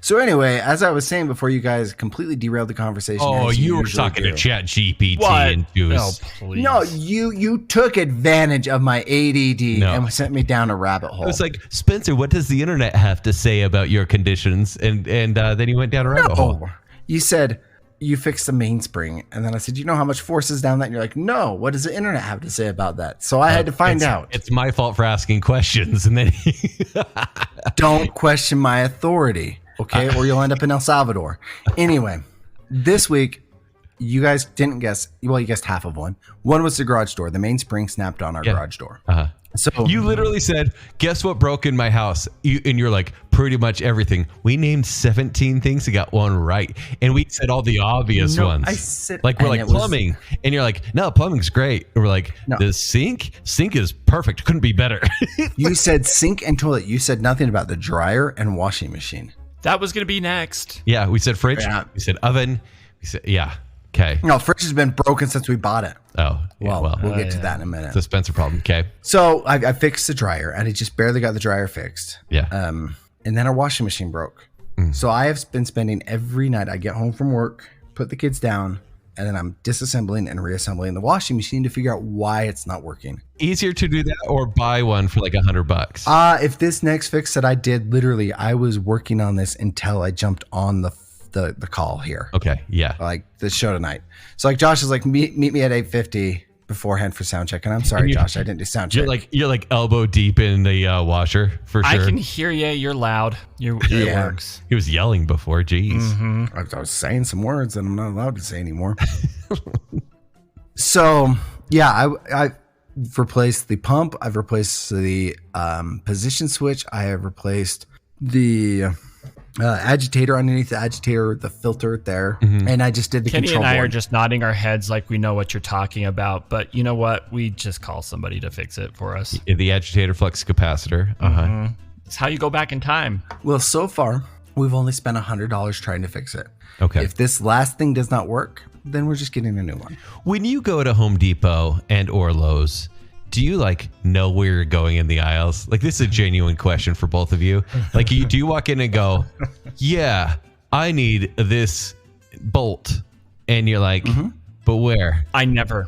So anyway, as I was saying before, you guys completely derailed the conversation. Oh, as you were usually talking do. to Chat GPT What? and No, Juice. please. No, you took advantage of my ADD and sent me down a rabbit hole. I was like, Spencer, what does the internet have to say about your conditions? And then he went down a rabbit hole. You said you fixed the mainspring, and then I said, you know how much force is down that? And you're like, no. What does the internet have to say about that? So I had to find out. It's my fault for asking questions, and then Don't question my authority, okay? Or you'll end up in El Salvador. Anyway, this week, you guys didn't guess. Well, you guessed half of one. One was the garage door. The mainspring snapped on our garage door. So you literally said, guess what broke in my house? And you're like, pretty much everything. We named 17 things and got one right. And we said all the obvious ones. I said, like, we're like, plumbing. And you're like, no, plumbing's great. And we're like, the sink is perfect. Couldn't be better. You said sink and toilet. You said nothing about the dryer and washing machine. That was going to be next. Yeah, we said fridge. Yeah. We said oven. We said, yeah. Okay. No, fridge has been broken since we bought it. Oh, yeah, Well, we'll get to that in a minute. It's a Spencer problem. Okay. So I fixed the dryer, and I just barely got the dryer fixed. Yeah. And then our washing machine broke. So I have been spending every night. I get home from work, put the kids down, and then I'm disassembling and reassembling the washing machine to figure out why it's not working. Easier to do that or buy one for like $100. If this next fix that I did, literally, I was working on this until I jumped on the call here. Okay. Yeah. Like the show tonight. So like Josh is like, meet me at 8:50 beforehand for sound check. And I'm sorry, Josh, I didn't do sound check. You're like elbow deep in the washer for sure. I can hear you. You're loud. It works. He was yelling before. Jeez. I was saying some words that I'm not allowed to say anymore. So yeah, I've replaced the pump. I've replaced the position switch. I have replaced the agitator underneath the agitator, the filter there. And I just did the Kenny control and I board. are just nodding our heads like we know what you're talking about. But you know what? We just call somebody to fix it for us. The agitator flux capacitor. It's how you go back in time. Well, so far, we've only spent $100 trying to fix it. Okay. If this last thing does not work, then we're just getting a new one. When you go to Home Depot and or Lowe's, do you like know where you're going in the aisles? Like, this is a genuine question for both of you. Like, do you walk in and go, yeah, I need this bolt. And you're like, but where? I never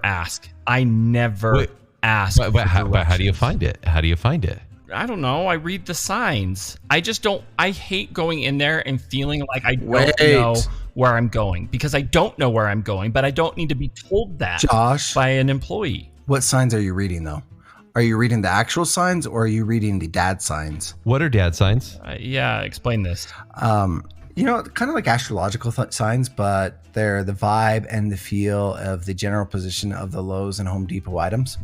ask. I never ask. But how do you find it? How do you find it? I don't know. I read the signs. I just don't. I hate going in there and feeling like I don't know where I'm going, because I don't know where I'm going, but I don't need to be told that Josh, by an employee. what signs are you reading though? Are you reading the actual signs or are you reading the dad signs? What are dad signs? Yeah, explain this. You know, kind of like astrological signs, but they're the vibe and the feel of the general position of the Lowe's and Home Depot items.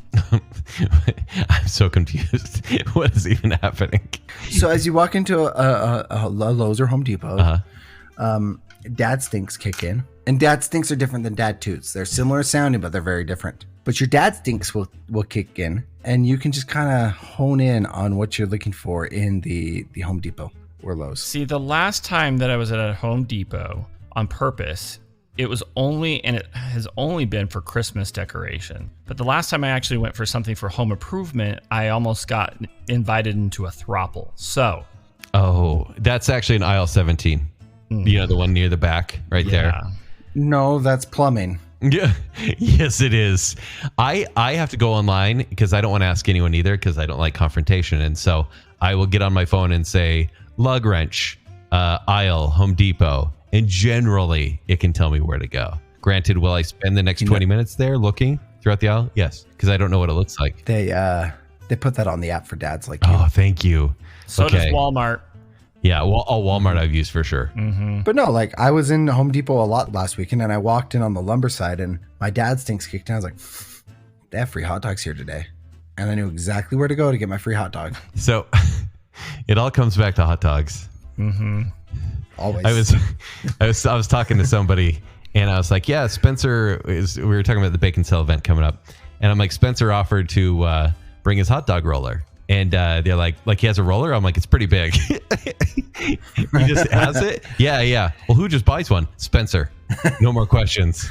I'm so confused. What is even happening? So as you walk into a Lowe's or Home Depot, dad stinks kick in. And dad stinks are different than dad toots. They're similar sounding, but they're very different. But your dad stinks will kick in, and you can just kind of hone in on what you're looking for in the Home Depot or Lowe's. See, the last time that I was at a Home Depot on purpose, it was only, and it has only been for Christmas decoration. But the last time I actually went for something for home improvement, I almost got invited into a throuple. So. Oh, that's actually an aisle 17. You know, the one near the back right there. No, that's plumbing. Yeah. Yes, it is. I have to go online because I don't want to ask anyone either, because I don't like confrontation. And so I will get on my phone and say, lug wrench, aisle, Home Depot. And generally, it can tell me where to go. Granted, will I spend the next 20 minutes there looking throughout the aisle? Yes, because I don't know what it looks like. They put that on the app for dads like you. Oh, thank you. So does Walmart. Yeah, well, Walmart I've used for sure. But no, like I was in Home Depot a lot last weekend, and I walked in on the lumber side, and my dad stinks kicked in. I was like, they have free hot dogs here today. And I knew exactly where to go to get my free hot dog. So it all comes back to hot dogs. Always. I was talking to somebody, and I was like, yeah, Spencer we were talking about the Baconsale event coming up. And I'm like, Spencer offered to bring his hot dog roller. And they're like he has a roller? I'm like, it's pretty big. He just has it? Yeah. Well, who just buys one? Spencer. No more questions.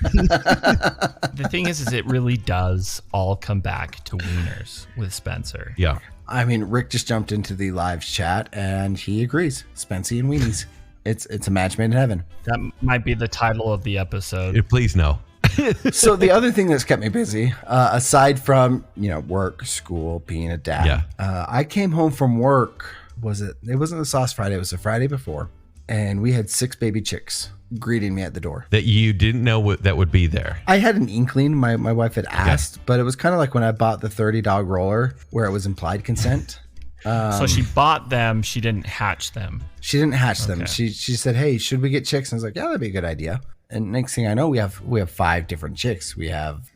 The thing is it really does all come back to wieners with Spencer. Yeah. I mean, Rick just jumped into the live chat and he agrees. Spency and weenies. It's a match made in heaven. That might be the title of the episode. Please no. So the other thing that's kept me busy, aside from, work, school, being a dad, I came home from work. It wasn't the Sauce Friday. It was the Friday before. And we had 6 baby chicks greeting me at the door. That you didn't know that would be there. I had an inkling. My wife had asked, but it was kind of like when I bought the 30 dog roller where it was implied consent. So she bought them. She didn't hatch them. She didn't hatch them. She said, "Hey, should we get chicks?" And I was like, "Yeah, that'd be a good idea." And next thing I know, we have 5 different chicks.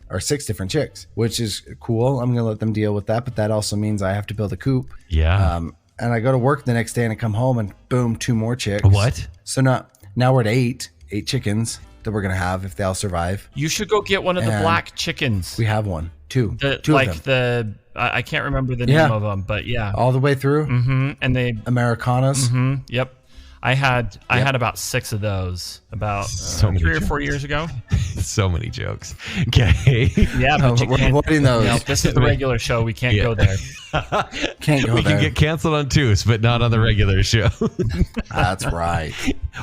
Or 6 different chicks, which is cool. I'm gonna let them deal with that, but that also means I have to build a coop. Yeah. And I go to work the next day and I come home and boom, 2 more chicks. What? So now we're at 8 chickens that we're gonna have if they all survive. You should go get one of the black chickens. We have one, 2, two like of them. I can't remember the name of them, but yeah, all the way through. Mm-hmm. And they Americanas. Mm-hmm. Yep. I had about 6 of those about So 3 or 4 years ago. So many jokes. Okay. Yeah, but we're avoiding those. No, this is the regular show. We can't go there. Can't go We there. can get canceled on Tuesday, but not on the regular show. That's right.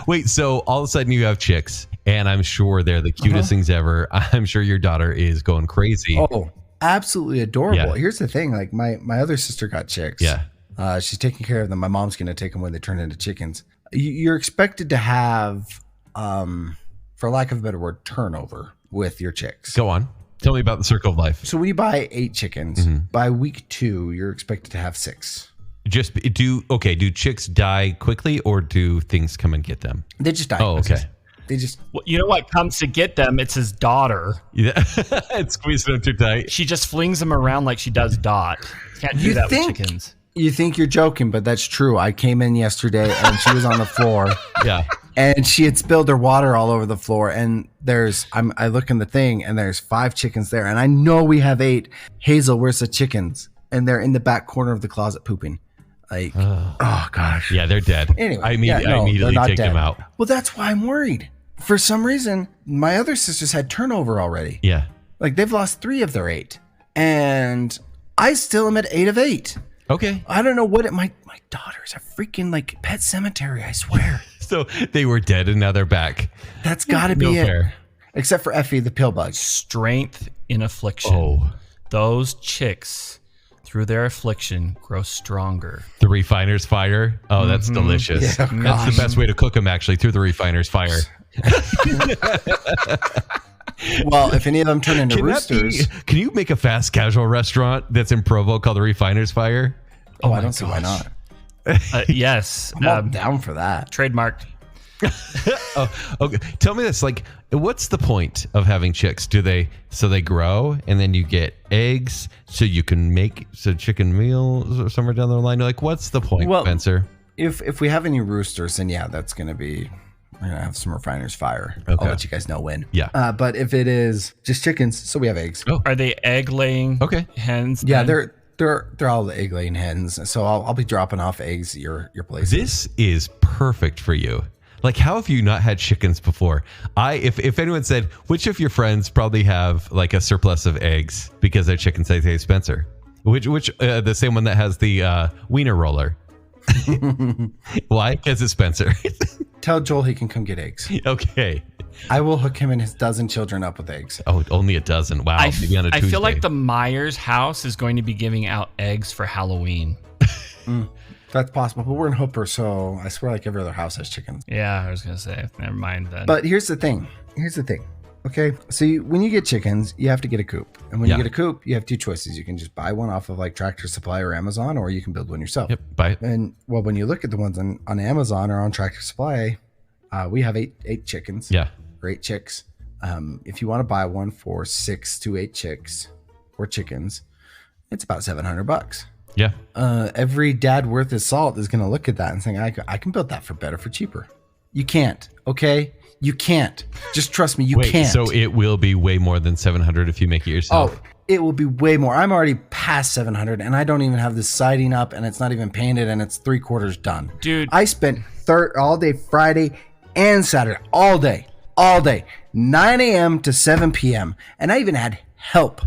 Wait, so all of a sudden you have chicks, and I'm sure they're the cutest things ever. I'm sure your daughter is going crazy. Oh, absolutely adorable. Yeah. Here's the thing: like my other sister got chicks. Yeah. She's taking care of them. My mom's gonna take them when they turn into chickens. You're expected to have, for lack of a better word, turnover with your chicks. Go on. Tell me about the circle of life. So when you buy 8 chickens, by week 2, you're expected to have 6. Do chicks die quickly, or do things come and get them? They just die. Oh, okay. They just. Well, you know what comes to get them? It's his daughter. Yeah. Squeeze them too tight. She just flings them around like she does Dot. Can't do that with chickens. You think you're joking, but that's true. I came in yesterday and she was on the floor. Yeah. And she had spilled her water all over the floor. And I look in the thing and there's 5 chickens there. And I know we have 8. Hazel, where's the chickens? And they're in the back corner of the closet pooping. Like, oh gosh. Yeah, they're dead. Anyway, I immediately take them out. Well, that's why I'm worried. For some reason, my other sisters had turnover already. Yeah. Like they've lost 3 of their 8. And I still am at 8 of 8. Okay. I don't know what my daughter's a freaking like pet cemetery, I swear. So they were dead and now they're back. That's got to be it. Fair. Except for Effie, the pill bug. Strength in affliction. Oh. Those chicks, through their affliction, grow stronger. The refiner's fire. Oh, that's delicious. Yeah, that's the best way to cook them, actually, through the refiner's fire. Well, if any of them turn into roosters. Can you make a fast casual restaurant that's in Provo called the Refiner's Fire? Oh, I don't see why not. Yes. I'm all down for that. Trademarked. Oh, okay. Tell me this. Like, what's the point of having chicks? They grow and then you get eggs so you can make chicken meals or somewhere down the line? Like, what's the point, Spencer? If we have any roosters, then yeah, that's going to be... We're going to have some Refiner's Fire. Okay. I'll let you guys know when. Yeah. But if it is just chickens, so we have eggs. Oh. Are they egg-laying hens? Yeah, then? they're all the egg-laying hens. So I'll be dropping off eggs at your place. This is perfect for you. Like, how have you not had chickens before? If anyone said, which of your friends probably have like a surplus of eggs because their chickens, say, hey, Spencer, which the same one that has the wiener roller. Why? Because it's Spencer. Tell Joel he can come get eggs. Okay. I will hook him and his dozen children up with eggs. Oh, only a dozen. Wow. Maybe on a Tuesday. I feel like the Myers house is going to be giving out eggs for Halloween. That's possible, but we're in Hooper, so I swear like every other house has chickens. Yeah, I was going to say, never mind then. But here's the thing. Okay, so when you get chickens, you have to get a coop. And when you get a coop, you have 2 choices. You can just buy one off of like Tractor Supply or Amazon, or you can build one yourself. Yep, buy it. And well, when you look at the ones on Amazon or on Tractor Supply, we have 8 chickens. Yeah. Or 8 chicks. If you want to buy one for 6 to 8 chicks or chickens, it's about $700. Yeah. Every dad worth his salt is going to look at that and think, I can build that for better, for cheaper. You can't. Okay. You can't. Just trust me. You can't. So it will be way more than 700 if you make it yourself. Oh, it will be way more. I'm already past 700 and I don't even have the siding up and it's not even painted and it's 3/4 done. Dude. I spent all day Friday and Saturday, all day, 9 a.m. to 7 p.m. And I even had help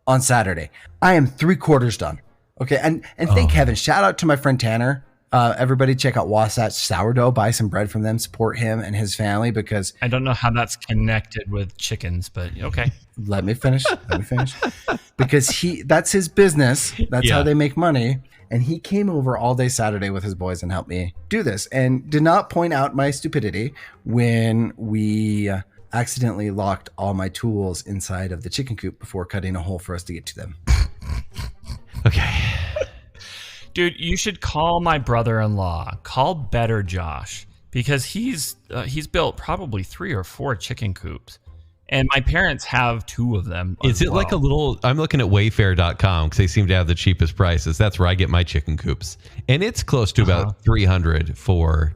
on Saturday. I am 3/4 done. Okay, and thank heaven. Shout out to my friend Tanner. Everybody check out Wasatch Sourdough. Buy some bread from them. Support him and his family because I don't know how that's connected with chickens, but okay. Let me finish. Because that's his business. That's how they make money. And he came over all day Saturday with his boys and helped me do this and did not point out my stupidity when we accidentally locked all my tools inside of the chicken coop before cutting a hole for us to get to them. Okay. Dude, you should call my brother-in-law. Call Better Josh because he's built probably 3 or 4 chicken coops. And my parents have 2 of them. Is it like a little, I'm looking at wayfair.com because they seem to have the cheapest prices. That's where I get my chicken coops. And it's close to about $300 for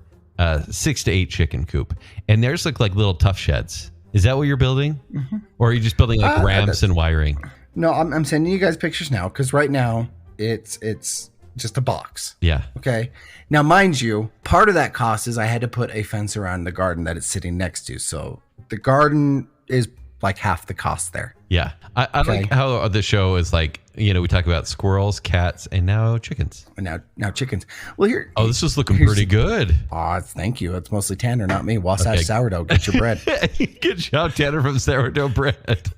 6 to 8 chicken coop. And theirs look like little tough sheds. Is that what you're building? Mm-hmm. Or are you just building like ramps and wiring? No, I'm sending you guys pictures now because right now it's just a box. Yeah. Okay. Now, mind you, part of that cost is I had to put a fence around the garden that it's sitting next to. So the garden is like half the cost there. Yeah. I like how the show is like, we talk about squirrels, cats, and now chickens. And now chickens. Well, here. Oh, this is looking pretty good. Thank you. It's mostly Tanner, not me. Wasatch Sourdough. Get your bread. Good job, Tanner from Sourdough Bread.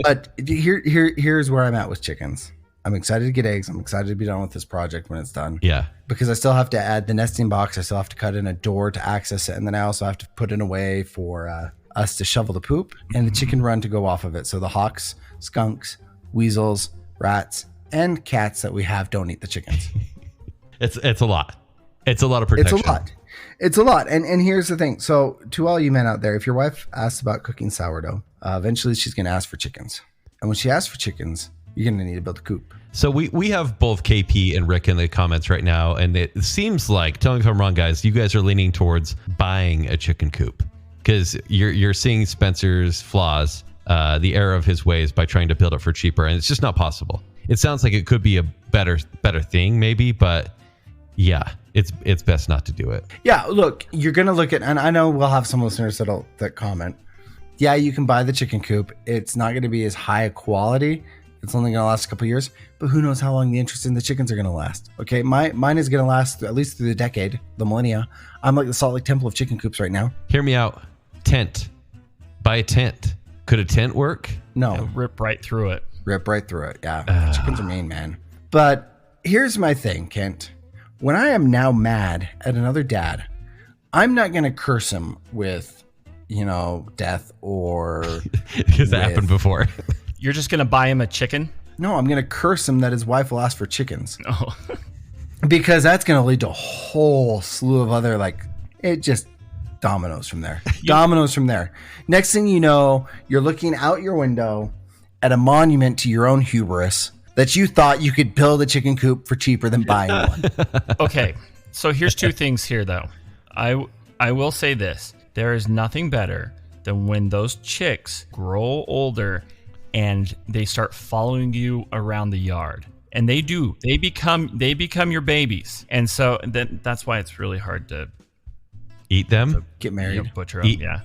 But here's where I'm at with chickens. I'm excited to get eggs. I'm excited to be done with this project when it's done. Yeah. Because I still have to add the nesting box. I still have to cut in a door to access it. And then I also have to put in a way for us to shovel the poop and the chicken run to go off of it. So the hawks, skunks, weasels, rats, and cats that we have don't eat the chickens. It's a lot. It's a lot of protection. It's a lot. And here's the thing. So to all you men out there, if your wife asks about cooking sourdough, eventually she's going to ask for chickens. And when she asks for chickens, you're going to need to build a coop. So we have both KP and Rick in the comments right now. And it seems like, tell me if I'm wrong, guys, you guys are leaning towards buying a chicken coop because you're seeing Spencer's flaws, the error of his ways by trying to build it for cheaper. And it's just not possible. It sounds like it could be a better thing maybe, but yeah, it's best not to do it. Yeah, look, you're going to look at, and I know we'll have some listeners that comment. Yeah, you can buy the chicken coop. It's not going to be as high a quality. It's only going to last a couple of years, but who knows how long the interest in the chickens are going to last. Okay, mine is going to last at least through the decade, the millennia. I'm like the Salt Lake Temple of chicken coops right now. Hear me out. Tent. Buy a tent. Could a tent work? No. Yeah, rip right through it. Yeah, chickens are mean, man. But here's my thing, Kent. When I am now mad at another dad, I'm not going to curse him with, death or... Because that happened before. You're just going to buy him a chicken? No, I'm going to curse him that his wife will ask for chickens. Oh. Because that's going to lead to a whole slew of other, it just dominoes from there. Next thing you know, you're looking out your window at a monument to your own hubris that you thought you could build a chicken coop for cheaper than buying one. Okay, so here's 2 things here, though. I will say this. There is nothing better than when those chicks grow older and they start following you around the yard. And they do. They become your babies. And so that's why it's really hard to eat them. Get married. Butcher them. Yeah.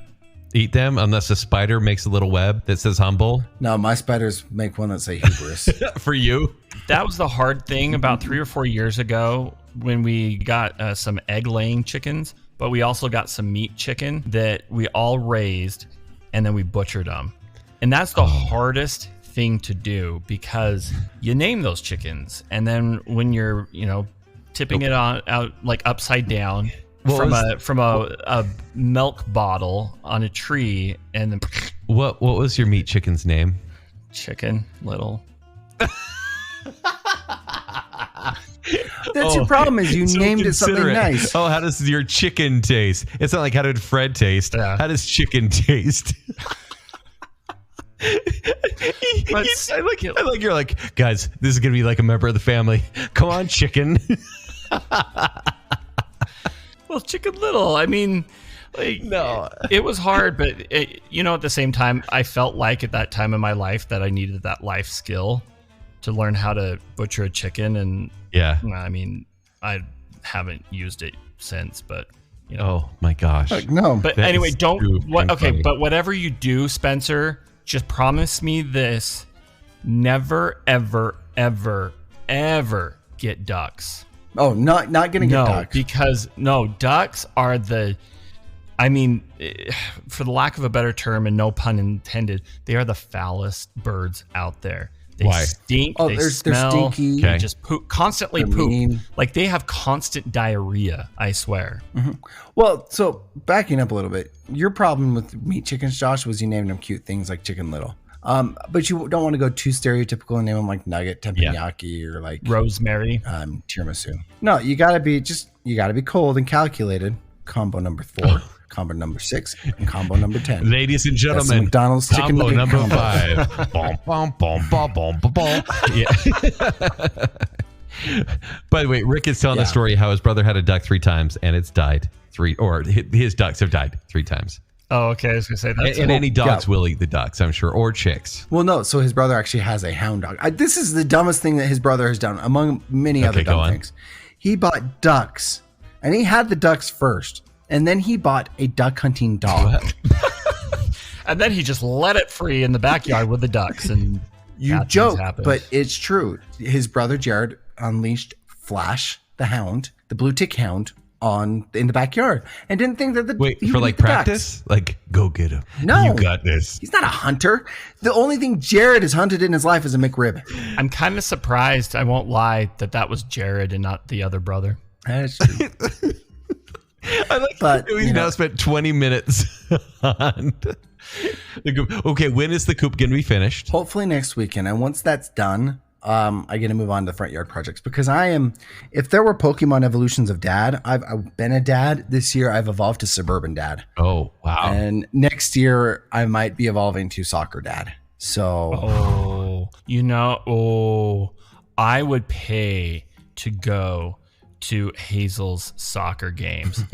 Eat them unless a spider makes a little web that says humble. No, my spiders make one that say hubris. For you. That was the hard thing about 3 or 4 years ago when we got some egg-laying chickens, but we also got some meat chicken that we all raised and then we butchered them. And that's the hardest thing to do because you name those chickens. And then when you're, tipping it out like upside down from a milk bottle on a tree and then what was your meat chicken's name? Chicken Little. That's your problem is you named it something nice. Oh, how does your chicken taste? It's not like how did Fred taste? Yeah. How does chicken taste? I like you're like, guys, this is gonna be like a member of the family. Come on, chicken. Well, Chicken Little. I mean, no, it was hard, but at the same time, I felt like at that time in my life that I needed that life skill to learn how to butcher a chicken. And yeah, I mean, I haven't used it since, but. Oh my gosh, no. But that anyway, funny. But whatever you do, Spencer. Just promise me this. Never, ever, ever ever get ducks. Oh, not gonna get ducks. Because ducks are for the lack of a better term and no pun intended, they are the foulest birds out there. They Why? stink. Oh, they they're smell. stinky. They just constantly They're poop. mean. Like they have constant diarrhea. I swear. Mm-hmm. Well, so backing up a little bit, your problem with meat chickens, Josh, was you named them cute things like Chicken Little. But you don't want to go too stereotypical and name them like Nugget, Teppanyaki, or like Rosemary, tiramisu. No, you gotta be cold and calculated. Combo number 4, combo number 6, and combo number 10. Ladies and gentlemen, McDonald's chicken combo number combo. 5. Bom, bom, bom, bom, bom, bom, bom. Yeah. By the way, Rick is telling a story how his brother had a duck 3 times and it's died 3, or his ducks have died 3 times. Oh, okay. I was gonna say that. And any dogs will eat the ducks, I'm sure, or chicks. Well, no. So his brother actually has a hound dog. This is the dumbest thing that his brother has done, among many other dumb things. He bought ducks, and he had the ducks first, and then he bought a duck hunting dog. And then he just let it free in the backyard with the ducks. And You joke, but it's true. His brother Jared unleashed Flash, the hound, the blue tick hound, in the backyard, and didn't think that he for like practice, ducks. Like go get him. No, you got this. He's not a hunter. The only thing Jared has hunted in his life is a McRib. I'm kind of surprised. I won't lie that was Jared and not the other brother. That's true. I like that we now spent 20 minutes on the coop. Okay, when is the coop going to be finished? Hopefully next weekend. And once that's done, I'm going to move on to the front yard projects, because if there were Pokemon evolutions of dad, I've been a dad. This year I've evolved to suburban dad. Oh, wow. And next year I might be evolving to soccer dad. So, I would pay to go to Hazel's soccer games,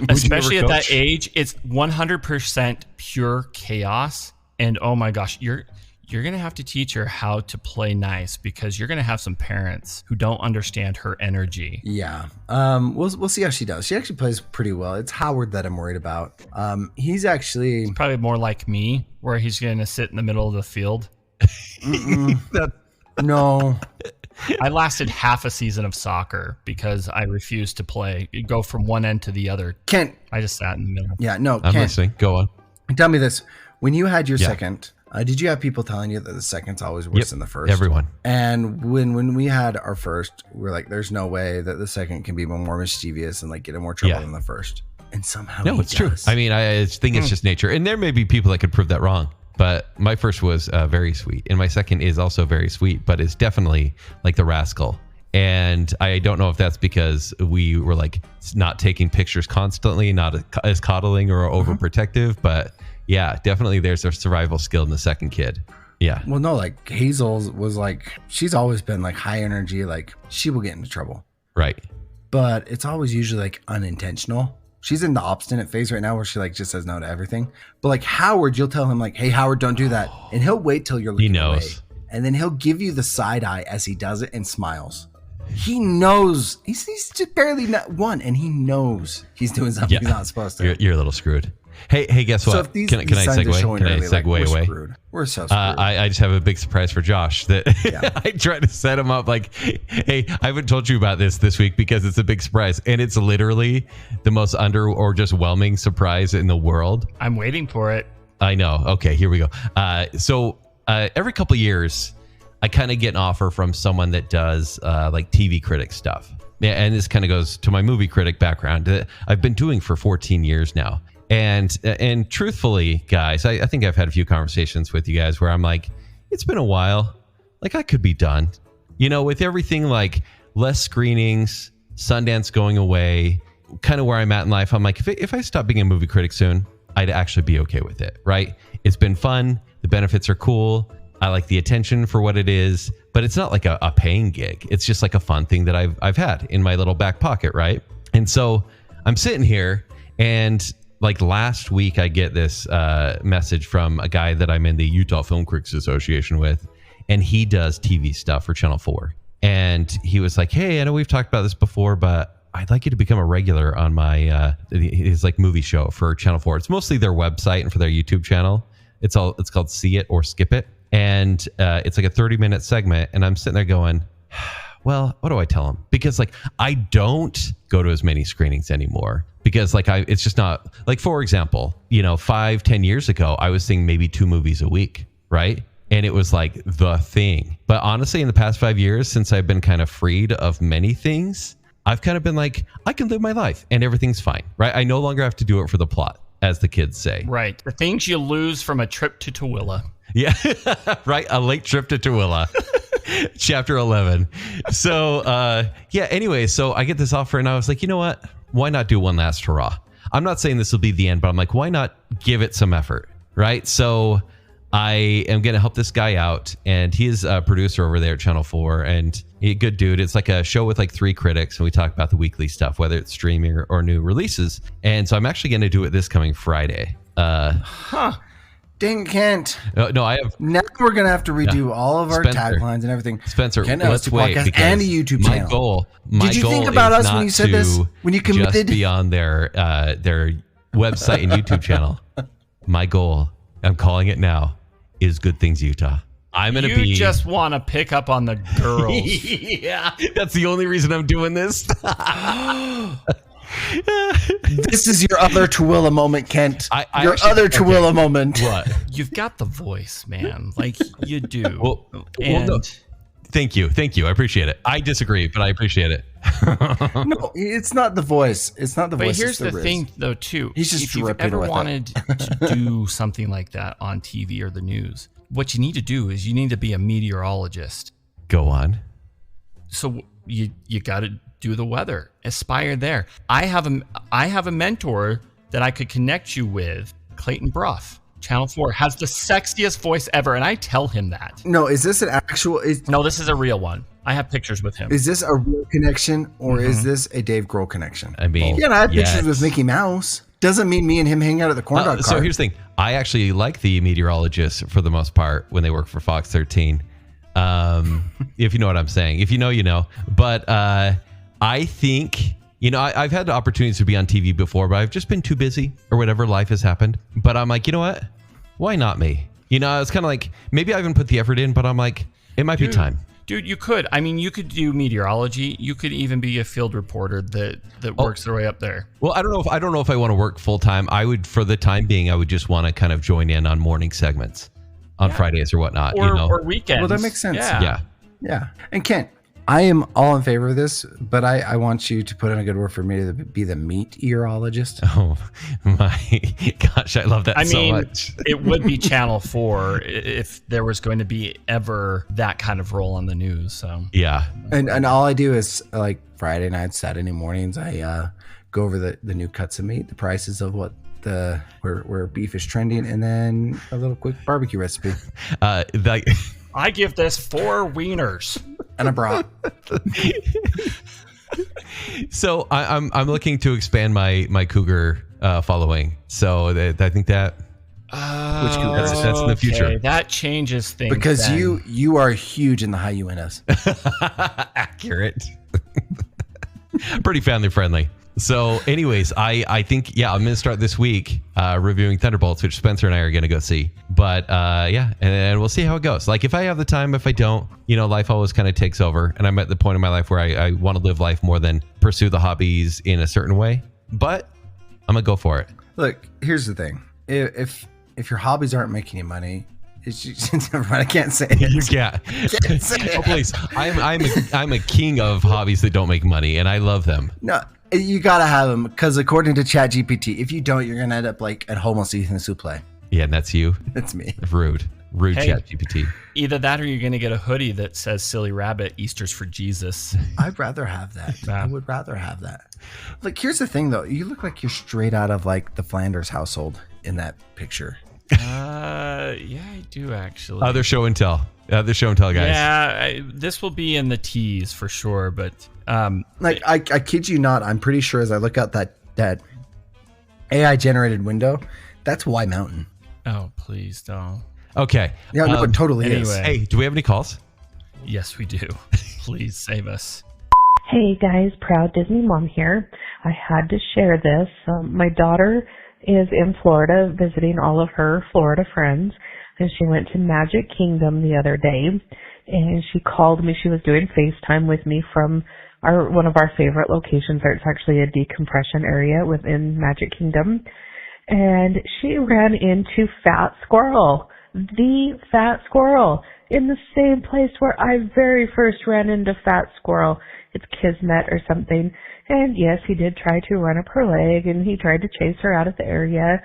especially at that age. It's 100% pure chaos. And oh my gosh, you're going to have to teach her how to play nice, because you're going to have some parents who don't understand her energy. Yeah. We'll see how she does. She actually plays pretty well. It's Howard that I'm worried about. He's probably more like me, where he's going to sit in the middle of the field. No. I lasted half a season of soccer because I refused to go from one end to the other. Kent. I just sat in the middle. Yeah, no, I'm listening. Go on. Tell me this. When you had your second, did you have people telling you that the second's always worse than the first? Everyone. And when we had our first, we're like, there's no way that the second can be more mischievous and like get in more trouble than the first. And somehow it's true. I mean, I think it's just nature. And there may be people that could prove that wrong. But my first was very sweet. And my second is also very sweet, but it's definitely like the rascal. And I don't know if that's because we were like not taking pictures constantly, not as coddling or overprotective. But yeah, definitely there's a survival skill in the second kid. Yeah. Well, no, like Hazel was like, she's always been like high energy. Like she will get into trouble. Right. But it's always usually like unintentional. She's in the obstinate phase right now where she like just says no to everything. But like Howard, you'll tell him like, hey, Howard, don't do that. And he'll wait till you're looking away. And then he'll give you the side eye as he does it and smiles. He knows. He's just barely not one. And he knows he's doing something he's not supposed to. You're a little screwed. Hey, guess what? So if can I segue? Can I segue away? Screwed. We're so screwed. I just have a big surprise for Josh that I tried to set him up like, hey, I haven't told you about this week because it's a big surprise. And it's literally the most or just whelming surprise in the world. I'm waiting for it. I know. Okay, here we go. So every couple of years, I kind of get an offer from someone that does like TV critic stuff. Yeah, and this kind of goes to my movie critic background that I've been doing for 14 years now. And truthfully, guys, I think I've had a few conversations with you guys where I'm like, it's been a while. Like I could be done, with everything like less screenings, Sundance going away, kind of where I'm at in life. I'm like, if I stop being a movie critic soon, I'd actually be okay with it. Right. It's been fun. The benefits are cool. I like the attention for what it is, but it's not like a paying gig. It's just like a fun thing that I've had in my little back pocket. Right. And so I'm sitting here and like last week, I get this message from a guy that I'm in the Utah Film Critics Association with, and he does TV stuff for Channel 4. And he was like, hey, I know we've talked about this before, but I'd like you to become a regular on my his like movie show for Channel 4. It's mostly their website and for their YouTube channel. It's called See It or Skip It. And it's like a 30-minute segment. And I'm sitting there going, well, what do I tell them? Because like I don't go to as many screenings anymore because like it's just not like, for example, 5-10 years ago, I was seeing maybe 2 movies a week, right? And it was like the thing. But honestly, in the past 5 years, since I've been kind of freed of many things, I've kind of been like, I can live my life and everything's fine, right? I no longer have to do it for the plot, as the kids say. Right. The things you lose from a trip to Tooele. Yeah, right. A late trip to Tooele. Chapter 11. So, anyway, so I get this offer and I was like, you know what? Why not do one last hurrah? I'm not saying this will be the end, but I'm like, why not give it some effort, right? So I am going to help this guy out, and he is a producer over there at Channel 4, and he's a good dude. It's like a show with like 3 critics, and we talk about the weekly stuff, whether it's streaming or new releases. And so I'm actually going to do it this coming Friday. Dang, Kent. No, I have. Now we're going to have to redo all of our taglines and everything. Spencer, Kent let's wait because and a YouTube channel. My Did you goal think about is us when not you said this? When you committed? Just be on their website and YouTube channel. My goal, I'm calling it now, is Good Things Utah. I'm going to be... You just want to pick up on the girls. Yeah, that's the only reason I'm doing this. This is your other Tooele moment, Kent. Your other Tooele moment. What? You've got the voice, man. Like, you do. Well, no. Thank you. I appreciate it. I disagree, but I appreciate it. No, it's not the voice. It's not the voice. But here's the thing, though, too. He's just if you've ever wanted to do something like that on TV or the news, what you need to do is you need to be a meteorologist. Go on. So you got to do the weather. Aspire there. I have a mentor that I could connect you with, Clayton Bruff. Channel 4 has the sexiest voice ever, and I tell him that. No, is this an actual... No, this is a real one. I have pictures with him. Is this a real connection, or is this a Dave Grohl connection? I mean... Yeah, I have pictures with Mickey Mouse. Doesn't mean me and him hang out at the corn dog So here's the thing. I actually like the meteorologists for the most part when they work for Fox 13. If you know what I'm saying. If you know, you know. But I think... I've had opportunities to be on TV before, but I've just been too busy or whatever, life has happened. But I'm like, you know what? Why not me? It's kind of like, maybe I haven't put the effort in, but I'm like, it might be time. Dude, you could. I mean, you could do meteorology. You could even be a field reporter that works their way up there. Well, I don't know if I want to work full time. I would, for the time being, I would just want to kind of join in on morning segments on Fridays or whatnot. Or weekends. Well, that makes sense. Yeah. And Kent, I am all in favor of this, but I want you to put in a good word for me to be the meteorologist. Oh my gosh, I love that so much. It would be Channel 4 if there was going to be ever that kind of role on the news. So yeah, and all I do is like Friday nights, Saturday mornings, I go over the new cuts of meat, the prices of what where beef is trending, and then a little quick barbecue recipe. I give this 4 wieners. And a bra. So I'm looking to expand my cougar following. So I think that which cougar? That's in the future. Okay, that changes things because then. you are huge in the high-UNS. Accurate. Pretty family friendly. So anyways, I think, I'm going to start this week reviewing Thunderbolts, which Spencer and I are going to go see. But and we'll see how it goes. Like if I have the time, if I don't, life always kind of takes over. And I'm at the point in my life where I want to live life more than pursue the hobbies in a certain way. But I'm going to go for it. Look, here's the thing. If your hobbies aren't making you money, never mind, I can't say it. Yeah. Oh, please. I'm a king of hobbies that don't make money, and I love them. No. You gotta have them because according to ChatGPT, if you don't, you're gonna end up like at homeless eating a souffle. Yeah, and that's you. That's me. Rude Hey, ChatGPT. Either that or you're gonna get a hoodie that says "Silly Rabbit, Easter's for Jesus." I'd rather have that. I would rather have that. Like, here's the thing though. You look like you're straight out of like the Flanders household in that picture. Yeah, I do actually. Other show and tell guys. Yeah, this will be in the teas for sure, but. I kid you not, I'm pretty sure as I look out that AI generated window, that's Y Mountain. Oh, please don't. Okay. Yeah, no, it totally anyway. is. Hey, do we have any calls? Yes, we do. Please save us. Hey guys, proud Disney mom here. I had to share this. My daughter is in Florida visiting all of her Florida friends, and she went to Magic Kingdom the other day, and she called me. She was doing FaceTime with me from one of our favorite locations there. It's actually a decompression area within Magic Kingdom. And she ran into Fat Squirrel, the Fat Squirrel, in the same place where I very first ran into Fat Squirrel. It's Kismet or something. And yes, he did try to run up her leg, and he tried to chase her out of the area.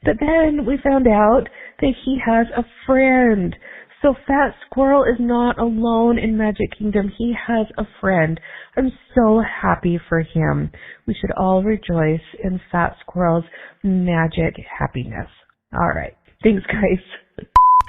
But then we found out that he has a friend. So Fat Squirrel is not alone in Magic Kingdom. He has a friend. I'm so happy for him. We should all rejoice in Fat Squirrel's magic happiness. All right. Thanks, guys.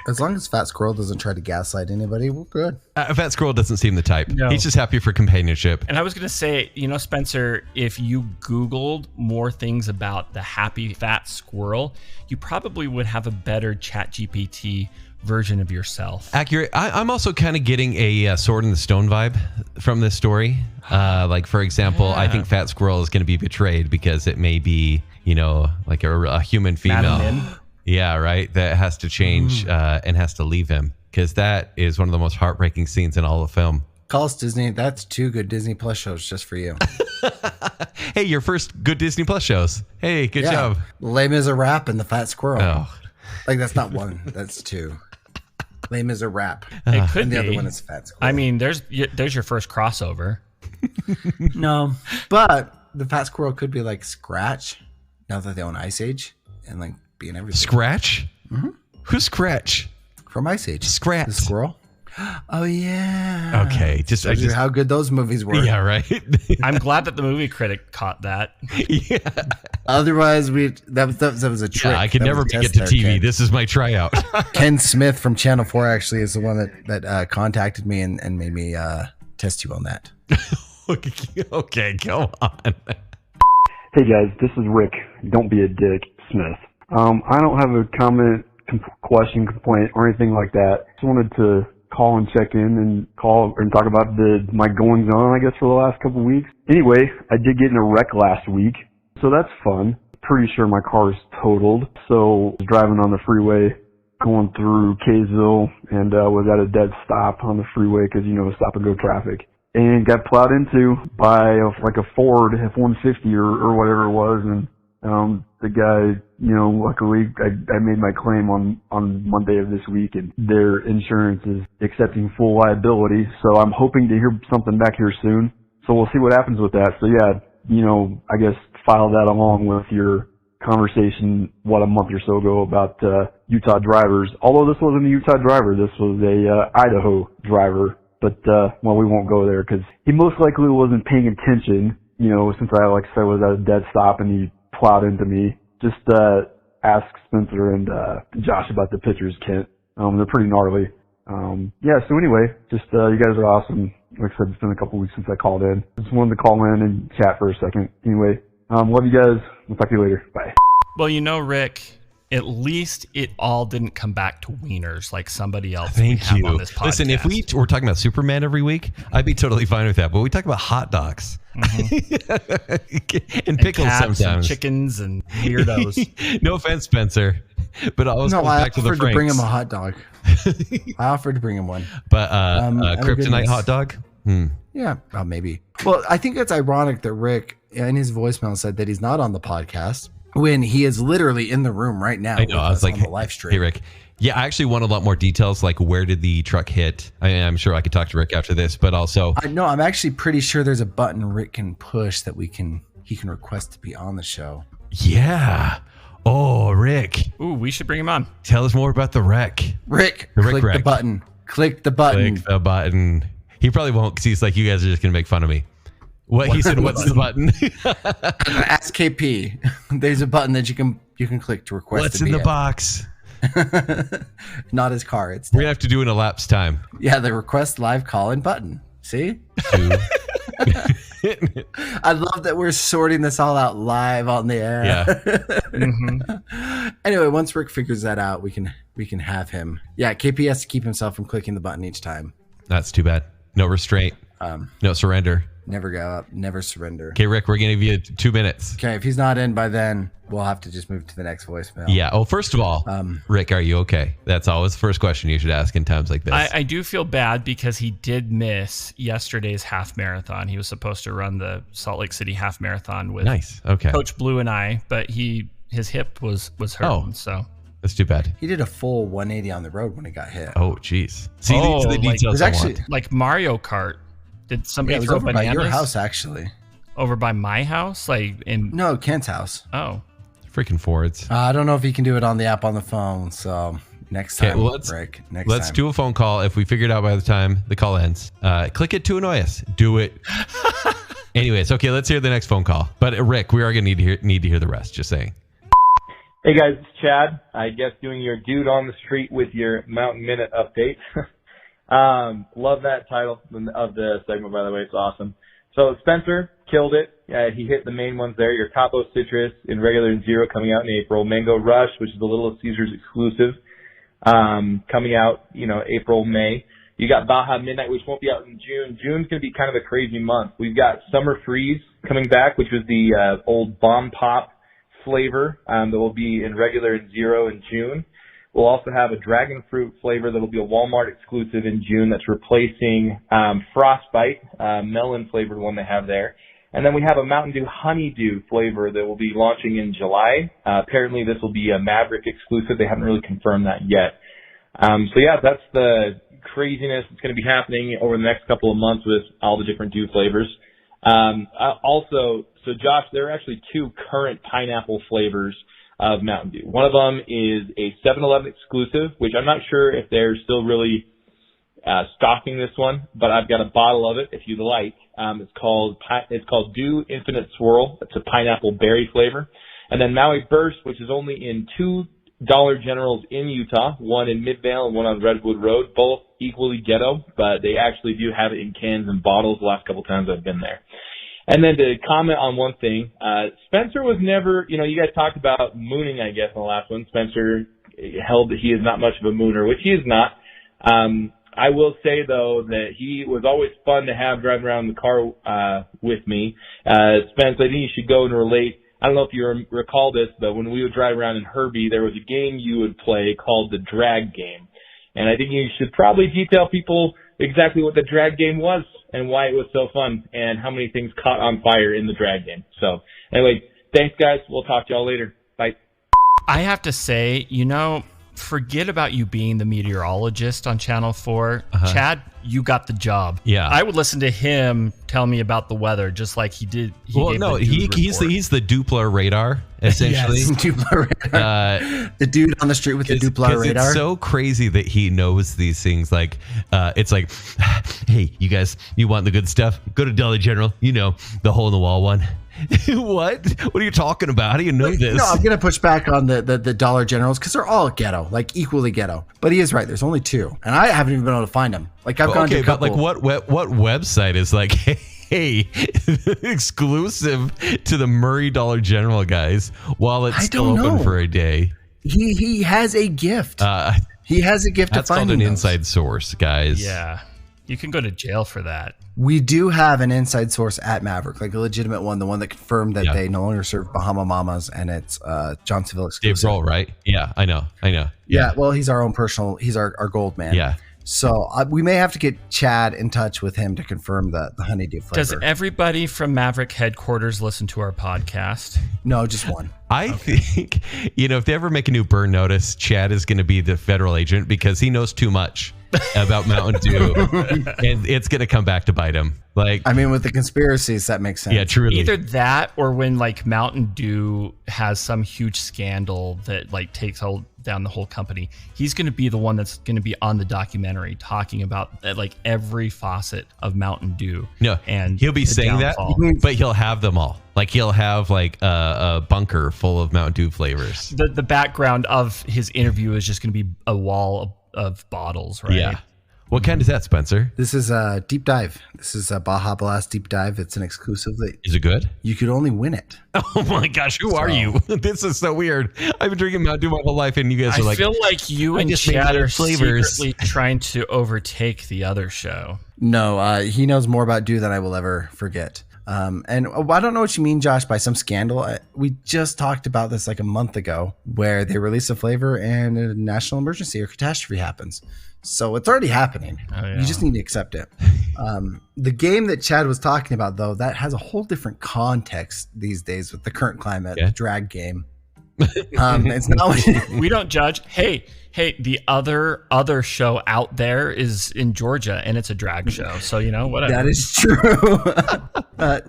As long as Fat Squirrel doesn't try to gaslight anybody, we're good. Fat Squirrel doesn't seem the type. No. He's just happy for companionship. And I was going to say, Spencer, if you Googled more things about the happy fat squirrel, you probably would have a better ChatGPT version of yourself. Accurate. I'm also kind of getting a Sword in the Stone vibe from this story. Like, for example, I think Fat Squirrel is going to be betrayed because it may be, like a human female. Yeah, right. That has to change and has to leave him, because that is one of the most heartbreaking scenes in all of film. Call us Disney. That's 2 good Disney Plus shows just for you. Hey, your first good Disney Plus shows. Hey, good job. Les Miserables and the Fat Squirrel. Oh. Like, that's not 1. That's 2. Les Miserables. It could And the be. other one is Fat Squirrel. I mean, there's your first crossover. No, but the Fat Squirrel could be like Scratch, now that they own Ice Age, and like being everything. Scratch? Mm-hmm. Who's Scratch? From Ice Age. Scratch. The squirrel. Oh yeah. Okay, just how good those movies were. Yeah, right. I'm glad that the movie critic caught that. Yeah. Otherwise, that was a trick. Yeah, I could That never was a make it test to TV. there, Ken. This is my tryout. Ken Smith from Channel 4 actually is the one that contacted me and made me test you on that. Okay, go on. Hey guys, this is Rick. Don't be a dick, Smith. I don't have a comment, question, complaint, or anything like that. Just wanted to call and check in and talk about my goings on, I guess, for the last couple of weeks. Anyway, I did get in a wreck last week, so that's fun. Pretty sure my car is totaled. So I was driving on the freeway going through Kaysville and was at a dead stop on the freeway because, stop and go traffic. And got plowed into by a Ford F-150 or whatever it was. And the guy, luckily I made my claim on Monday of this week, and their insurance is accepting full liability. So I'm hoping to hear something back here soon. So we'll see what happens with that. So yeah, I guess file that along with your conversation, a month or so ago about Utah drivers. Although this wasn't a Utah driver, this was a Idaho driver. But, we won't go there because he most likely wasn't paying attention, since I, like I said, was at a dead stop and he plowed into me. Just, ask Spencer and, Josh about the pictures, Kent. They're pretty gnarly. So anyway, just, you guys are awesome. Like I said, it's been a couple weeks since I called in. Just wanted to call in and chat for a second. Anyway, love you guys. We'll talk to you later. Bye. Well, Rick, at least it all didn't come back to wieners like somebody else Thank we have you. on this podcast. Listen, if we were talking about Superman every week, I'd be totally fine with that. But we talk about hot dogs and pickles cats sometimes, and chickens and weirdos. No offense, Spencer, but I was I back to the offered to bring him Franks. a hot dog. I offered to bring him one. But Kryptonite kryptonite hot dog. Yeah, maybe. Well, I think it's ironic that Rick in his voicemail said that he's not on the podcast when he is literally in the room right now. I know. I was like, on the live stream. Hey, Rick. Yeah, I actually want a lot more details, like where did the truck hit? I'm sure I could talk to Rick after this, but also, I'm actually pretty sure there's a button Rick can push that he can request to be on the show. yeah. Oh, Rick, Ooh, we should bring him on. tell us more about the wreck. Rick, The Rick click wreck. the button. Click the button. Click the button. He probably won't, because he's like, you guys are just gonna make fun of me. What he said? What's the button? Ask KP. There's a button that you can click to request. What's to in be the box? Not his car. It's We're gonna have to do an elapsed time. the request live call in button. See? I love that we're sorting this all out live on the air. Yeah. Anyway, once Rick figures that out, we can have him. Yeah, KP has to keep himself from clicking the button each time. That's too bad. No restraint. No surrender. Never go up. Never surrender. Okay, Rick, we're going to give you 2 minutes. Okay, if he's not in by then, we'll have to just move to the next voicemail. Yeah. Oh, first of all, Rick, are you okay? That's always the first question you should ask in times like this. I do feel bad because he did miss yesterday's half marathon. He was supposed to run the Salt Lake City half marathon with Coach Blue and I, but his hip was hurting. So that's too bad. He did a full 180 on the road when he got hit. Oh, jeez. See, these are the details it was actually like Mario Kart. Did somebody throw over bananas? by your house, actually. Over by my house? No, Kent's house. Oh. Freaking Fords. I don't know if he can do it on the app on the phone, so next time, Rick. Let's do a phone call. If we figure it out by the time the call ends, click it to annoy us. Do it. Anyways, okay, let's hear the next phone call. But Rick, we are going to need to hear the rest, just saying. Hey guys, it's Chad. I guess doing your dude on the street with your Mountain Minute update. Love that title of the segment, by the way. It's awesome. So Spencer killed it. He hit the main ones there. Your Capo Citrus in regular and zero coming out in April. Mango Rush, which is the Little Caesars exclusive, coming out, April, May. You got Baja Midnight, which won't be out in June. June's going to be kind of a crazy month. We've got Summer Freeze coming back, which was the old Bomb Pop flavor that will be in regular and zero in June. We'll also have a dragon fruit flavor that will be a Walmart exclusive in June that's replacing Frostbite, melon flavored one they have there. And then we have a Mountain Dew Honeydew flavor that will be launching in July. Apparently this will be a Maverick exclusive. They haven't really confirmed that yet. So yeah, that's the craziness that's going to be happening over the next couple of months with all the different Dew flavors. So Josh, there are actually 2 current pineapple flavors of Mountain Dew. One of them is a 7-Eleven exclusive, which I'm not sure if they're still really stocking this one, but I've got a bottle of it if you'd like. It's called Dew Infinite Swirl. It's a pineapple berry flavor. And then Maui Burst, which is only in 2 Dollar Generals in Utah, one in Midvale and one on Redwood Road, both equally ghetto, but they actually do have it in cans and bottles the last couple times I've been there. And then to comment on one thing, Spencer was never, you guys talked about mooning, I guess, in the last one. Spencer held that he is not much of a mooner, which he is not. I will say, though, that he was always fun to have driving around in the car with me. Spence, I think you should go and relate. I don't know if you recall this, but when we would drive around in Herbie, there was a game you would play called the drag game. And I think you should probably detail people exactly what the drag game was and why it was so fun and how many things caught on fire in the drag game. So anyway, thanks guys. We'll talk to y'all later. Bye. I have to say, forget about you being the meteorologist on Channel 4. Chad, you got the job. Yeah. I would listen to him tell me about the weather just like he did. He's the Dupla radar, essentially. Yes, Dupla radar. The dude on the street with the Dupla radar. It's so crazy that he knows these things. Like, it's like, hey, you guys, you want the good stuff? Go to Dollar General. The hole in the wall one. What are you talking about? How do you know this? No, I'm gonna push back on the Dollar Generals because they're all ghetto, like equally ghetto. But he is right. There's only 2, and I haven't even been able to find them. Like I've gone to a couple. But like what website is like, hey, exclusive to the Murray Dollar General guys while it's still open for a day? He has a gift. He has a gift. That's called an inside source, guys. Yeah, you can go to jail for that. We do have an inside source at Maverick, like a legitimate one, the one that confirmed that they no longer serve Bahama Mamas, and it's John Seville exclusive. Dave Grohl, right? Yeah, I know. Yeah, well, he's our gold man. Yeah. So we may have to get Chad in touch with him to confirm the honeydew flavor. Does everybody from Maverick headquarters listen to our podcast? No, just one. I think, if they ever make a new burn notice, Chad is going to be the federal agent because he knows too much about Mountain Dew, and it's going to come back to bite him. Like, I mean, with the conspiracies, that makes sense. Yeah, truly. Either that, or when like Mountain Dew has some huge scandal that like takes down the whole company, he's going to be the one that's going to be on the documentary talking about like every facet of Mountain Dew. No, and he'll be saying downfall. that, but he'll have them all. Like he'll have like a bunker full of Mountain Dew flavors. The background of his interview is just going to be a wall of bottles, right? Yeah. What kind is that, Spencer? This is a deep dive. This is a Baja Blast deep dive. It's an exclusive. Is it good? You could only win it. Oh my gosh, who are you? This is so weird. I've been drinking Mountain Dew my whole life, and you guys are like, I feel like you and Chad are secretly trying to overtake the other show. No, he knows more about Dew than I will ever forget. And I don't know what you mean, Josh, by some scandal. We just talked about this like a month ago, where they release a flavor and a national emergency or catastrophe happens. So it's already happening. Oh, yeah. You just need to accept it. The game that Chad was talking about, though, that has a whole different context these days with the current climate, the drag game. It's not. We don't judge. Hey, the other show out there is in Georgia, and it's a drag show. So, whatever. That is true.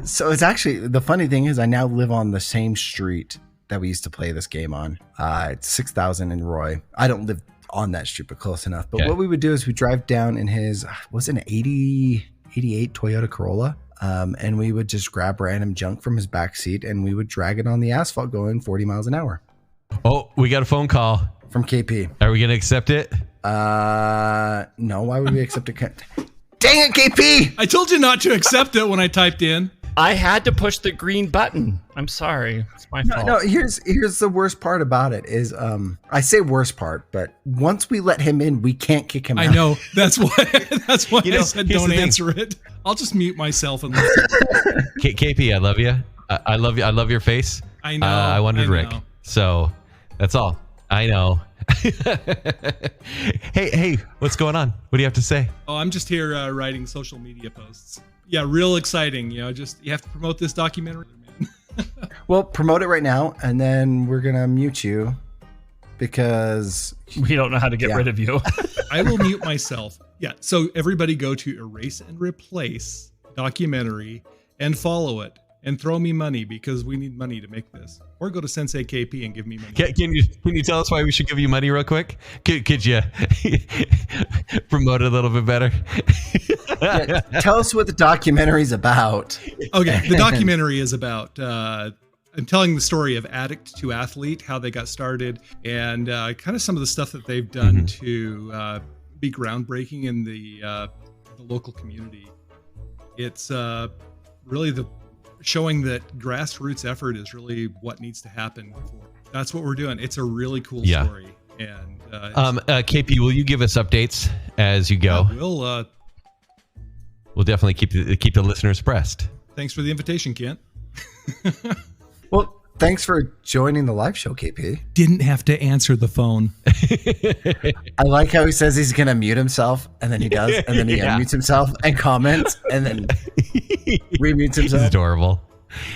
So it's actually, the funny thing is I now live on the same street that we used to play this game on. It's 6,000 in Roy. I don't live on that street, but close enough. But what we would do is we drive down in his, was it an 88 Toyota Corolla? And we would just grab random junk from his back seat and we would drag it on the asphalt going 40 miles an hour. Oh, we got a phone call from KP. Are we going to accept it? No. Why would we accept it? Dang it, KP! I told you not to accept it when I typed in. I had to push the green button. I'm sorry. It's my fault. No, here's the worst part about it is, I say worst part, but once we let him in, we can't kick him out. I know. That's why I said don't answer it. I'll just mute myself and listen. KP, I love you. I love you. I love your face. I know. I wanted Rick. So that's all. I know. Hey, what's going on? What do you have to say? Oh, I'm just here writing social media posts. Yeah, real exciting. You have to promote this documentary, man. Well, promote it right now, and then we're gonna mute you because we don't know how to get rid of you. I will mute myself. Yeah. So everybody go to Erase and Replace documentary and follow it and throw me money because we need money to make this. Or go to Sensei KP and give me money. Can you tell us why we should give you money real quick? Could you promote it a little bit better? Tell us what the documentary's about. Okay, the documentary is about I'm telling the story of addict to athlete, how they got started, and kind of some of the stuff that they've done to be groundbreaking in the local community. It's really showing that grassroots effort is really what needs to happen. That's what we're doing. It's a really cool story. And KP, will you give us updates as you go? We'll definitely keep the listeners abreast. Thanks for the invitation, Kent. Well, thanks for joining the live show, KP. Didn't have to answer the phone. I like how he says he's going to mute himself, and then he does, and then he unmutes himself and comments, and then remutes himself. It's adorable.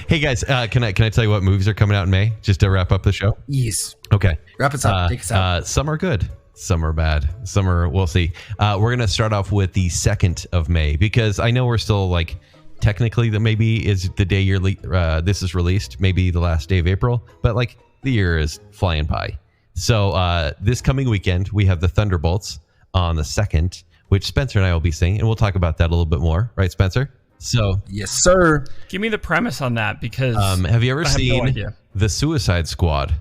Hey guys, can I tell you what movies are coming out in May, just to wrap up the show? Yes. Okay. Wrap us up. Take us out. Some are good. Some are bad. Some are, we'll see. We're going to start off with the 2nd of May, because I know we're still like, technically that maybe is the day this is released, maybe the last day of April, but like the year is flying by. So this coming weekend, we have the Thunderbolts on the 2nd, which Spencer and I will be seeing, and we'll talk about that a little bit more. Right, Spencer? So yes, sir. Give me the premise on that, because have you ever seen The Suicide Squad?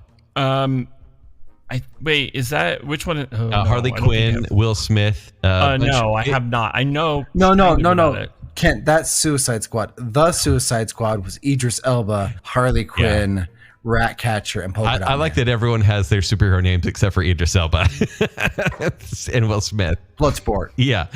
Wait, is that which one? Harley Quinn, Will Smith. No, I have not. I know. No. Kent, that's Suicide Squad. The Suicide Squad was Idris Elba, Harley Quinn, Ratcatcher, and Polka Dot I like that everyone has their superhero names except for Idris Elba and Will Smith. Bloodsport. Yeah.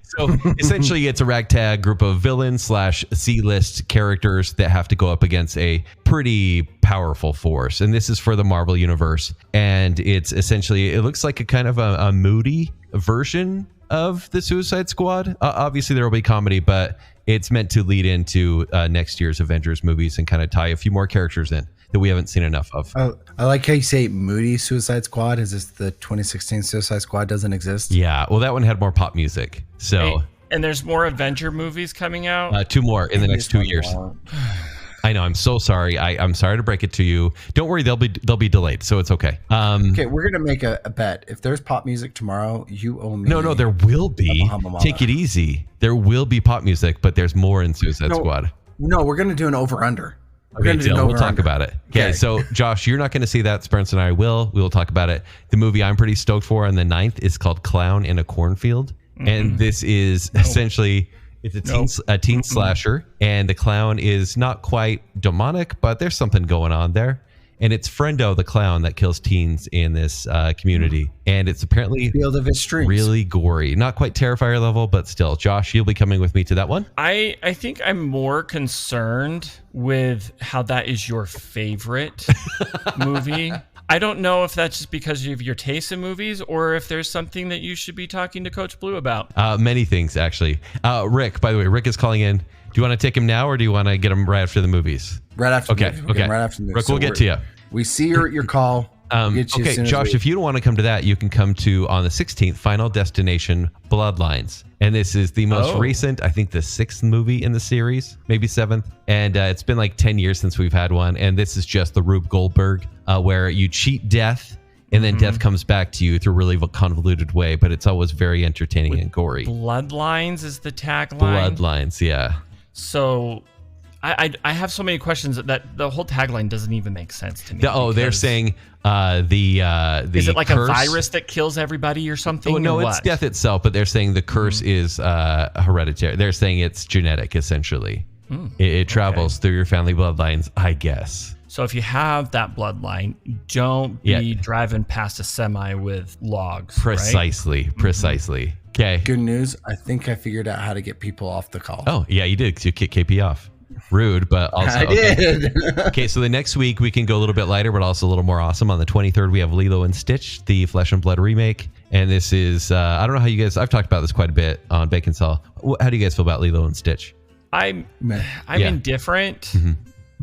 So essentially, it's a ragtag group of villains / C-list characters that have to go up against a pretty powerful force. And this is for the Marvel Universe. And it's essentially, it looks like a kind of a moody version of the Suicide Squad. Obviously, there will be comedy, but it's meant to lead into next year's Avengers movies and kind of tie a few more characters in that we haven't seen enough of. I like how you say moody Suicide Squad. Is this the 2016 Suicide Squad doesn't exist? Yeah, well, that one had more pop music. So, and there's more Avenger movies coming out? 2 more in the next 2 years. I know. I'm so sorry. I'm sorry to break it to you. Don't worry. They'll be delayed, so it's okay. Okay, we're gonna make a bet. If there's pop music tomorrow, you owe me. No, there will be. Take it easy. There will be pop music, but there's more in Suicide Squad. No, we're gonna do an over/under. Okay, we'll talk about it. Okay, so Josh, you're not going to see that. Spencer and I will. We will talk about it. The movie I'm pretty stoked for on the 9th is called Clown in a Cornfield, and this is essentially. It's a teen slasher, and the clown is not quite demonic, but there's something going on there. and it's Friendo the clown that kills teens in this community, and it's apparently Field of his streams. really gory. Not quite Terrifier level, but still. Josh, you'll be coming with me to that one? I think I'm more concerned with how that is your favorite movie. I don't know if that's just because of your taste in movies or if there's something that you should be talking to Coach Blue about. Many things, actually. Rick, by the way, Rick is calling in. Do you want to take him now, or do you want to get him right after the movies? Right after okay, the movie. Okay. Right after the movie. Rick, we'll get to you. We see your call. Okay, Josh, if you don't want to come to that, you can come to, on the 16th, Final Destination Bloodlines. And this is the most recent, I think the 6th movie in the series, maybe 7th. And it's been like 10 years since we've had one. And this is just the Rube Goldberg, where you cheat death, and then death comes back to you through a really convoluted way. But it's always very entertaining and gory. Bloodlines is the tagline? Bloodlines, yeah. So I have so many questions that the whole tagline doesn't even make sense to me. They're saying the is it like curse, a virus that kills everybody or something? Oh, no, it's death itself, but they're saying the curse is hereditary. They're saying it's genetic, essentially. It travels through your family bloodlines, I guess. So if you have that bloodline, don't be driving past a semi with logs. Precisely. Okay. Good news. I think I figured out how to get people off the call. Oh, yeah, you did, because you kicked KP off. Rude, but also I did. Okay, so the next week we can go a little bit lighter, but also a little more awesome. On the 23rd, we have Lilo and Stitch, the Flesh and Blood remake, and this is I don't know how you guys. I've talked about this quite a bit on Baconsale. How do you guys feel about Lilo and Stitch? I'm indifferent.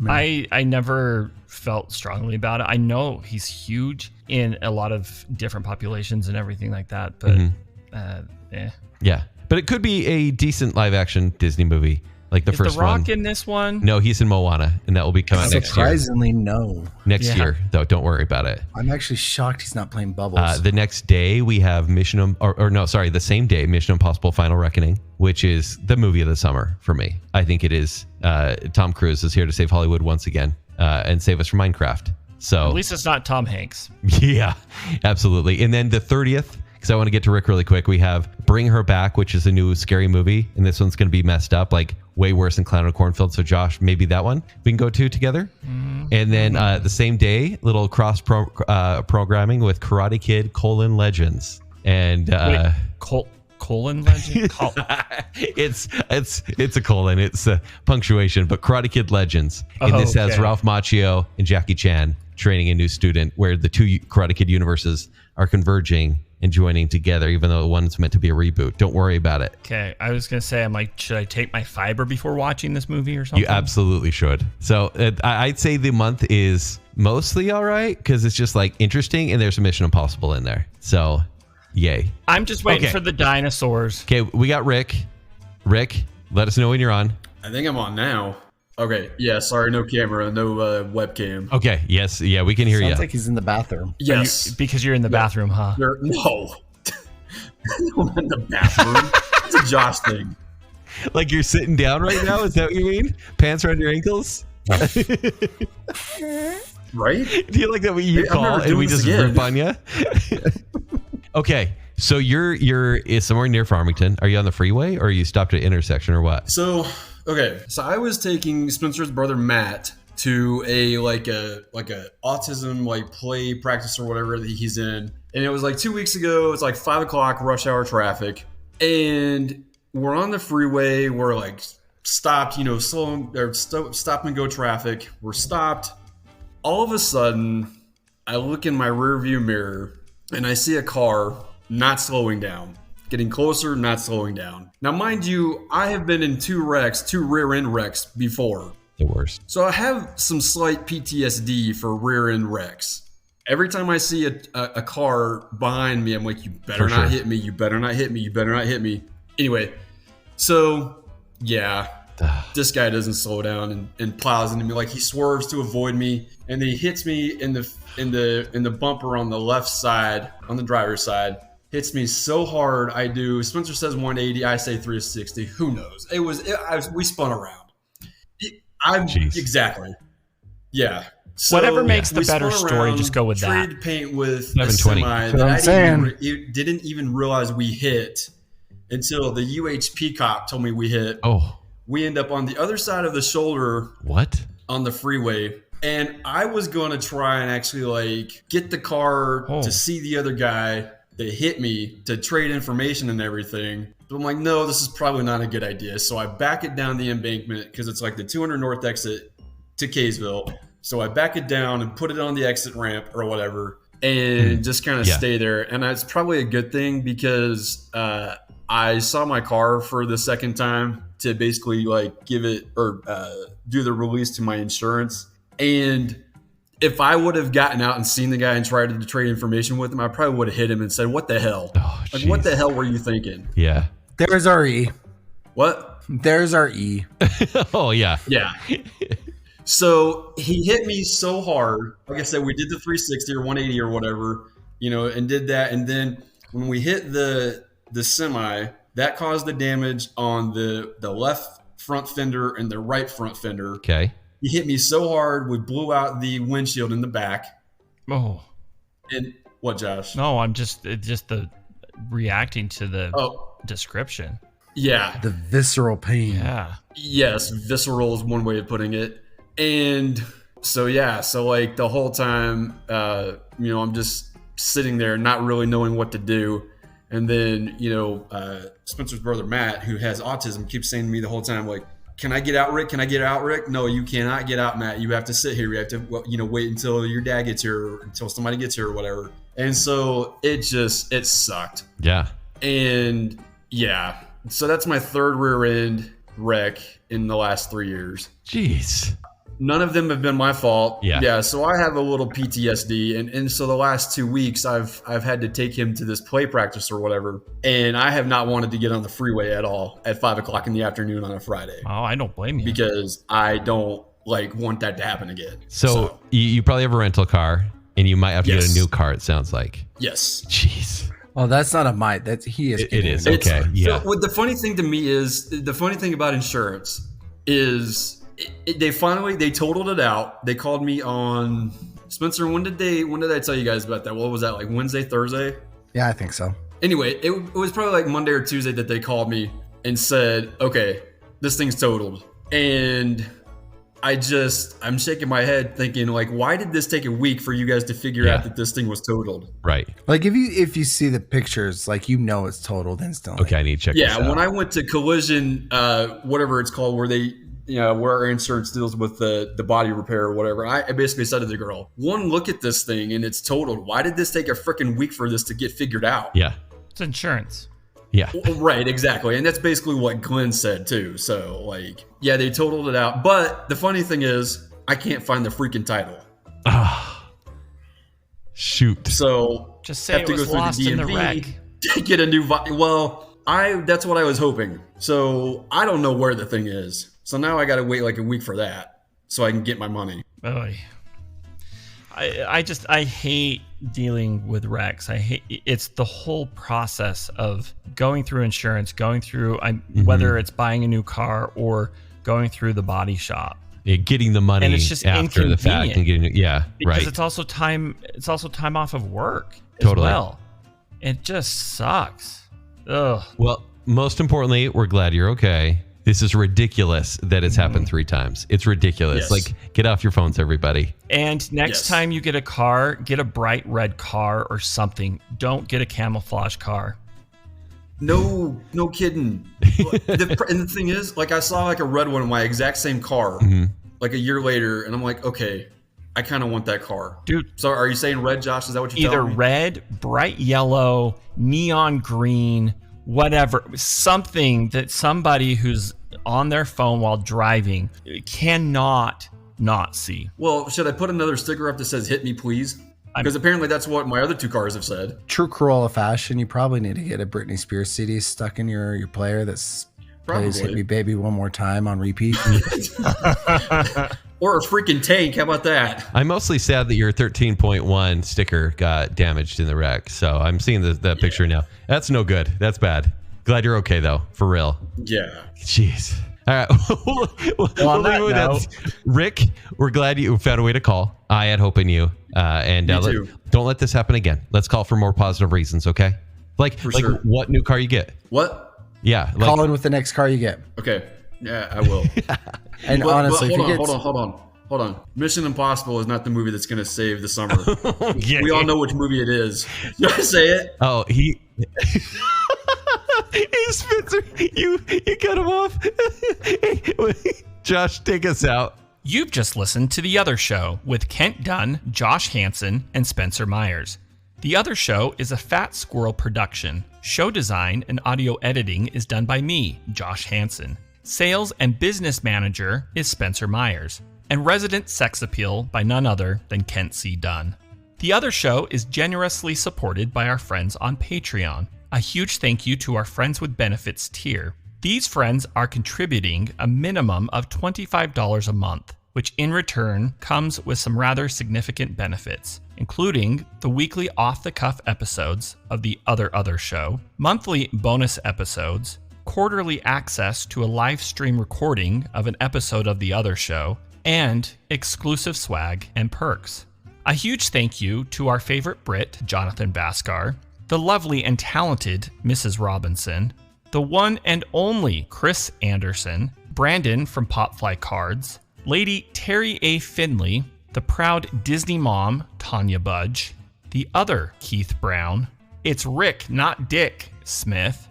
I never felt strongly about it. I know he's huge in a lot of different populations and everything like that, but yeah, but it could be a decent live action Disney movie. Like the first The Rock one. in this one? No, he's in Moana, and that will be coming next year. Surprisingly, no. Next year, though. Don't worry about it. I'm actually shocked he's not playing Bubbles. The next day, we have the same day, Mission Impossible Final Reckoning, which is the movie of the summer for me. I think it is. Tom Cruise is here to save Hollywood once again and save us from Minecraft. So at least it's not Tom Hanks. Yeah, absolutely. And then the 30th, because I want to get to Rick really quick, we have Bring Her Back, which is a new scary movie. And this one's going to be messed up, like way worse than Clown in a Cornfield. So Josh, maybe that one we can go to together. And then the same day, little cross programming with Karate Kid: Legends. And colon legend? it's a colon. It's a punctuation, but Karate Kid Legends. And this has Ralph Macchio and Jackie Chan training a new student, where the two Karate Kid universes are converging and joining together, even though one's meant to be a reboot. Don't worry about it. Okay, I was going to say, I'm like, should I take my fiber before watching this movie or something? You absolutely should. So I'd say the month is mostly all right, because it's just like interesting, and there's a Mission Impossible in there. So, yay. I'm just waiting for the dinosaurs. Okay, we got Rick. Rick, let us know when you're on. I think I'm on now. Okay, yeah, sorry, no camera, no webcam. Okay, yes, yeah, we can hear you. Sounds like he's in the bathroom. Yes. Because you're in the bathroom, huh? No. I'm in the bathroom. It's a Josh thing. Like you're sitting down right now? Is that what you mean? Pants around your ankles? Right? Do you like that you call and we just rip on you? Okay, so you're somewhere near Farmington. Are you on the freeway, or are you stopped at an intersection, or what? So I was taking Spencer's brother Matt to a autism play practice or whatever that he's in, and it was like 2 weeks ago. It's like 5 o'clock, rush hour traffic, and we're on the freeway. We're like stopped, stop and go traffic. We're stopped. All of a sudden, I look in my rear view mirror and I see a car not slowing down. Getting closer, not slowing down. Now, mind you, I have been in two rear end wrecks before. The worst. So I have some slight PTSD for rear end wrecks. Every time I see a car behind me, I'm like, you better not hit me, you better not hit me, you better not hit me. Anyway, so yeah, this guy doesn't slow down and plows into me. Like, he swerves to avoid me, and then he hits me in the bumper on the left side, on the driver's side. Hits me so hard. I do. Spencer says 180. I say 360. Who knows? We spun around. Exactly. Yeah. So, whatever makes the better story, just go with that. Traded paint with a semi that I didn't even realize we hit until the UHP cop told me we hit. Oh. We end up on the other side of the shoulder. What? On the freeway. And I was going to try and actually like get the car to see the other guy that hit me to trade information and everything. But I'm like, no, this is probably not a good idea. So I back it down the embankment because it's like the 200 North exit to Kaysville. So I back it down and put it on the exit ramp or whatever and just kind of stay there. And it's probably a good thing because I saw my car for the second time to basically like give it or do the release to my insurance. And if I would have gotten out and seen the guy and tried to trade information with him, I probably would have hit him and said, what the hell? Oh, like, what the hell were you thinking? Yeah. There's our E. What? There's our E. Oh, yeah. Yeah. So he hit me so hard. Like I said, we did the 360 or 180 or whatever, and did that. And then when we hit the semi, that caused the damage on the left front fender and the right front fender. Okay. He hit me so hard, we blew out the windshield in the back. Oh. And what, Josh? No, I'm just the reacting to the description. Yeah. The visceral pain. Yeah. Yes, visceral is one way of putting it. And so, so like the whole time, I'm just sitting there not really knowing what to do. And then, Spencer's brother, Matt, who has autism, keeps saying to me the whole time, like, can I get out, Rick? Can I get out, Rick? No, you cannot get out, Matt. You have to sit here. You have to, wait until your dad gets here or until somebody gets here or whatever. And so it sucked. Yeah. And so that's my third rear end wreck in the last 3 years. Jeez. None of them have been my fault. Yeah. So I have a little PTSD, and so the last 2 weeks I've had to take him to this play practice or whatever, and I have not wanted to get on the freeway at all at 5 o'clock in the afternoon on a Friday. Oh, I don't blame you because I don't want that to happen again. So you probably have a rental car, and you might have to get a new car. It sounds like. Yes. Jeez. Oh, that's not a might. He is. It is okay. Yeah. So, the funny thing to me is the funny thing about insurance is. They totaled it out. They called me on Spencer. When did I tell you guys about that? What was that, like Wednesday, Thursday? Yeah, I think so. Anyway, it was probably like Monday or Tuesday that they called me and said, okay, this thing's totaled. And I'm shaking my head thinking, like, why did this take a week for you guys to figure out that this thing was totaled? Right. Like if you see the pictures, like, it's totaled instantly. Okay, I need to check this out. When I went to collision, whatever it's called, where they where our insurance deals with the body repair or whatever, I basically said to the girl, one look at this thing and it's totaled. Why did this take a freaking week for this to get figured out? Yeah. It's insurance. Yeah. Right, exactly. And that's basically what Glenn said too. So they totaled it out. But the funny thing is, I can't find the freaking title. Shoot. So just say it was lost in the wreck. To get a new that's what I was hoping. So I don't know where the thing is. So now I got to wait like a week for that so I can get my money. Oh, I hate dealing with wrecks. It's the whole process of going through insurance, going through whether it's buying a new car or going through the body shop. Yeah, getting the money and it's just after the fact and getting because it's also time off of work as well. It just sucks. Ugh. Well, most importantly, we're glad you're okay. This is ridiculous that it's happened 3 times. It's ridiculous. Yes. Like, get off your phones, everybody. And next time you get a car, get a bright red car or something. Don't get a camouflage car. No kidding. And the thing is, like, I saw like a red one in my exact same car like a year later, and I'm like, okay, I kind of want that car. Dude. So are you saying red, Josh? Is that what you're telling me? Either red, bright yellow, neon green, whatever, something that somebody who's on their phone while driving cannot not see. Well, should I put another sticker up that says "Hit me, please"? Because apparently that's what my other 2 cars have said. True Corolla fashion, you probably need to get a Britney Spears CD stuck in your player that's plays "Hit Me Baby One More Time" on repeat. Or a freaking tank. How about that? I'm mostly sad that your 13.1 sticker got damaged in the wreck. So I'm seeing that picture now. That's no good. That's bad. Glad you're okay, though. For real. Yeah. Jeez. All right. We'll leave it with that. Rick, we're glad you found a way to call. I had hope in you. And don't let this happen again. Let's call for more positive reasons, okay? Like sure. What new car you get? What? Yeah. Call in with the next car you get. Okay. Yeah, I will. And honestly, hold on. Hold on. Mission Impossible is not the movie that's going to save the summer. Yeah. We all know which movie it is. You want to say it? Oh, he. Hey, Spencer, you cut him off. Hey, Josh, take us out. You've just listened to The Other Show with Kent Dunn, Josh Hansen, and Spencer Myers. The Other Show is a Fat Squirrel production. Show design and audio editing is done by me, Josh Hansen. Sales and business manager is Spencer Myers. And resident sex appeal by none other than Kent C. Dunn. The Other Show is generously supported by our friends on Patreon. A huge thank you to our Friends with Benefits tier. These friends are contributing a minimum of $25 a month, which in return comes with some rather significant benefits, including the weekly off-the-cuff episodes of The Other Show, monthly bonus episodes, quarterly access to a live stream recording of an episode of The Other Show, and exclusive swag and perks. A huge thank you to our favorite Brit, Jonathan Bhaskar, the lovely and talented Mrs. Robinson, the one and only Chris Anderson, Brandon from Popfly Cards, Lady Terry A. Finley, the proud Disney mom, Tanya Budge, the other Keith Brown, it's Rick, not Dick, Smith,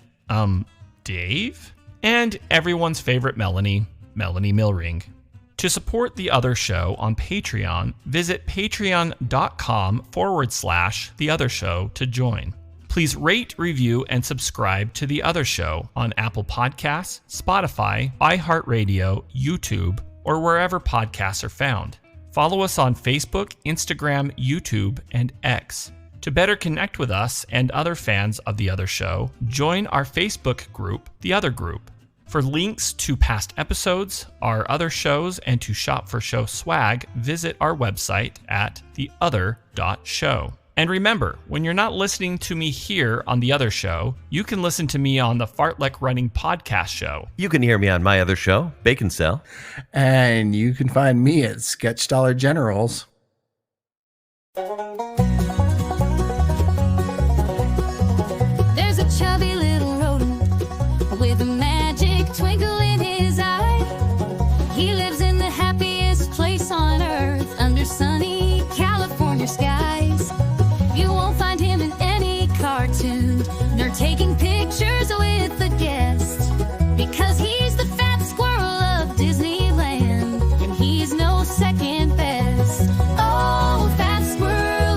Dave, and everyone's favorite Melanie Milring. To support The Other Show on Patreon, visit patreon.com/The Other Show to join. Please rate, review, and subscribe to The Other Show on Apple Podcasts, Spotify, iHeartRadio, YouTube, or wherever podcasts are found. Follow us on Facebook, Instagram, YouTube, and X. To better connect with us and other fans of The Other Show, join our Facebook group, The Other Group. For links to past episodes, our other shows, and to shop for show swag, visit our website at theother.show. And remember, when you're not listening to me here on The Other Show, you can listen to me on the Fartlek Running podcast show. You can hear me on my other show, Baconsale. And you can find me at Sketch Dollar Generals. There's a chubby little rodent with a magic twinkle in his eye. He lives in the happiest place on earth under sunny California skies. You won't find him in any cartoon, nor taking pictures with the guests, because he's the fat squirrel of Disneyland, and he's no second best. Oh, fat squirrel.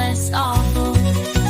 less awful.